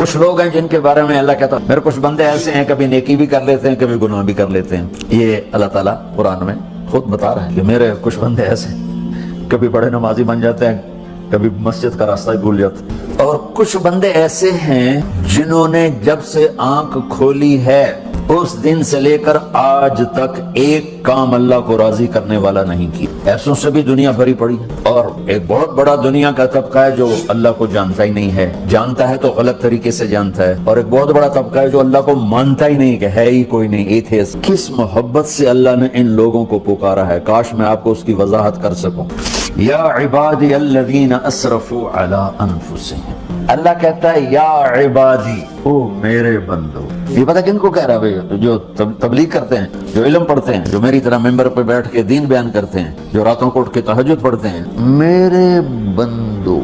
कुछ लोग हैं जिनके बारे में अल्लाह कहता है मेरे कुछ बंदे ऐसे हैं कभी नेकी भी कर लेते हैं कभी गुनाह भी कर लेते हैं। ये अल्लाह ताला कुरान में खुद बता रहा है कि मेरे कुछ बंदे ऐसे कभी बड़े नमाजी बन जाते हैं कभी मस्जिद का रास्ता ही भूल जाते हैं। और कुछ बंदे ऐसे हैं जिन्होंने जब से आंख खोली है उस दिन से लेकर आज तक एक काम अल्लाह को राजी करने वाला नहीं किया। ऐसों से भी दुनिया भरी पड़ी है। और एक बहुत बड़ा दुनिया का तबका है जो अल्लाह को जानता ही नहीं है, जानता है तो गलत तरीके से जानता है। और एक बहुत बड़ा तबका है जो अल्लाह को मानता ही नहीं कि है ही कोई नहीं, एथेइस्ट। किस मोहब्बत से अल्लाह ने इन लोगों को पुकारा है, काश मैं आपको उसकी वजाहत कर सकूं। या इबादी अल्लज़ीना असरफू अला अनफुसिहिम, अल्लाह कहता है या इबादी, ओ मेरे बंदो। ये पता किनको कह रहा है? जो तबलीग करते हैं, जो इल्म पढ़ते हैं, जो मेरी तरह मेंबर पे बैठ के दीन बयान करते हैं, जो रातों को उठ के तहज्जुद पढ़ते हैं। मेरे बंदो